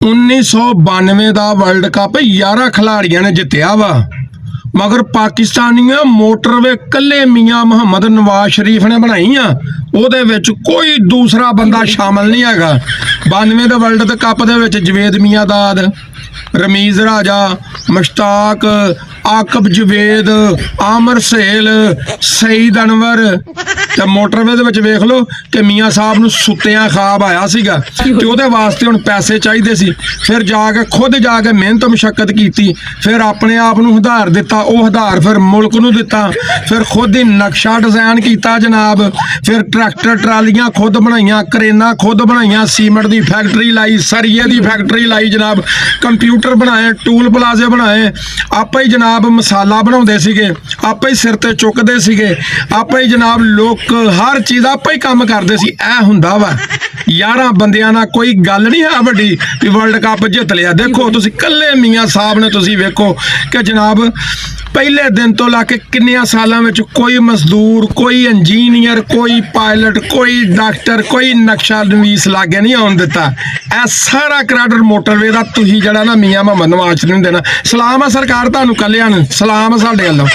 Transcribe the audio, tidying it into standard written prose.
1992 ਦਾ world cup 11 ਖਿਡਾਰੀਆਂ ਨੇ ਜਿੱਤਿਆ ਵਾ, ਮਗਰ ਪਾਕਿਸਤਾਨੀਆਂ ਮੋਟਰਵੇ ਕੱਲੇ ਮੀਆਂ ਮੁਹੰਮਦ ਨਵਾਜ਼ ਸ਼ਰੀਫ ਨੇ ਬਣਾਈ ਆ। ਉਹਦੇ ਵਿੱਚ ਕੋਈ ਦੂਸਰਾ ਬੰਦਾ ਸ਼ਾਮਲ ਨਹੀਂ ਹੈਗਾ। 92 ਦੇ ਵਰਲਡ ਕੱਪ ਦੇ ਵਿੱਚ ਜਵੇਦ ਮੀਆਂਦਾਦ, ਰਮੀਜ਼ ਰਾਜਾ, ਮੁਸ਼ਤਾਕ, ਆਕਬ ਜਵੇਦ, ਆਮਰ ਸੇਲ, ਸਈਦ ਅਨਵਰ। ਤੇ ਮੋਟਰਵੇ ਦੇ ਵਿੱਚ ਵੇਖ ਲਓ ਕਿ ਮੀਆਂ ਸਾਹਿਬ ਨੂੰ ਸੁੱਤਿਆਂ ਖਾਬ ਆਇਆ ਸੀਗਾ ਤੇ ਉਹਦੇ ਵਾਸਤੇ ਹੁਣ ਪੈਸੇ ਚਾਹੀਦੇ ਸੀ। ਫਿਰ ਜਾ ਕੇ ਖੁਦ ਜਾ ਕੇ ਮਿਹਨਤ ਮੁਸ਼ੱਕਤ ਕੀਤੀ, ਫਿਰ ਆਪਣੇ ਆਪ ਨੂੰ ਉਧਾਰ ਦਿੱਤਾ, ਉਹ ਉਧਾਰ ਫਿਰ ਮੁਲਕ ਨੂੰ ਦਿੱਤਾ, ਫਿਰ ਖੁਦ ਹੀ ਨਕਸ਼ਾ ਡਿਜ਼ਾਈਨ ਕੀਤਾ ਜਨਾਬ, ਫਿਰ ਟਰੈਕਟਰ ਟਰਾਲੀਆਂ ਖੁਦ ਬਣਾਈਆਂ, ਕਰੇਨਾਂ ਖੁਦ ਬਣਾਈਆਂ, ਸੀਮੈਂਟ ਦੀ ਫੈਕਟਰੀ ਲਾਈ, ਸਰੀਏ ਦੀ ਫੈਕਟਰੀ ਲਾਈ ਜਨਾਬ, ਕੰਪਿਊਟਰ ਬਣਾਏ, ਟੂਲ ਪਲਾਜ਼ੇ ਬਣਾਏ, ਆਪੇ ਹੀ ਜਨਾਬ ਮਸਾਲਾ ਬਣਾਉਂਦੇ ਸੀਗੇ, ਆਪੇ ਹੀ ਸਿਰ ਤੇ ਚੁੱਕਦੇ ਸੀਗੇ, ਆਪੇ ਹੀ ਜਨਾਬ ਲੋਕ ਹਰ ਚੀਜ਼ ਆਪੇ ਹੀ ਕੰਮ ਕਰਦੇ ਸੀ। ਇਹ ਹੁੰਦਾ ਵਾ 11 ਬੰਦਿਆਂ ਨਾਲ ਕੋਈ ਗੱਲ ਨਹੀਂ ਹੈ ਵੱਡੀ ਵੀ ਵਰਲਡ ਕੱਪ ਜਿੱਤ ਲਿਆ। ਦੇਖੋ ਤੁਸੀਂ ਕੱਲੇ ਮੀਆਂ ਸਾਹਿਬ ਨੇ, ਤੁਸੀਂ ਵੇਖੋ ਕਿ ਜਨਾਬ ਪਹਿਲੇ ਦਿਨ ਤੋਂ ਲਾ ਕੇ ਕਿੰਨਿਆਂ ਸਾਲਾਂ ਵਿੱਚ ਕੋਈ ਮਜ਼ਦੂਰ, ਕੋਈ ਇੰਜੀਨੀਅਰ, ਕੋਈ ਪਾਇਲਟ, ਕੋਈ ਡਾਕਟਰ, ਕੋਈ ਨਕਸ਼ਾ ਨਵੀਸ ਲਾਗੇ ਨਹੀਂ ਆਉਣ ਦਿੱਤਾ। ਇਹ ਸਾਰਾ ਕ੍ਰੈਡਿਟ ਮੋਟਰਵੇ ਦਾ ਤੁਸੀਂ ਜਿਹੜਾ ਨਾ ਮੀਆਂ ਮੁਹੰਮਦ ਨਵਾਜ਼ ਸ਼ਰੀਫ ਨੂੰ ਦੇਣਾ। ਸਲਾਮ ਆ ਸਰਕਾਰ ਤੁਹਾਨੂੰ ਕੱਲਿਆਂ ਨੂੰ, ਸਲਾਮ ਆ ਸਾਡੇ ਵੱਲੋਂ।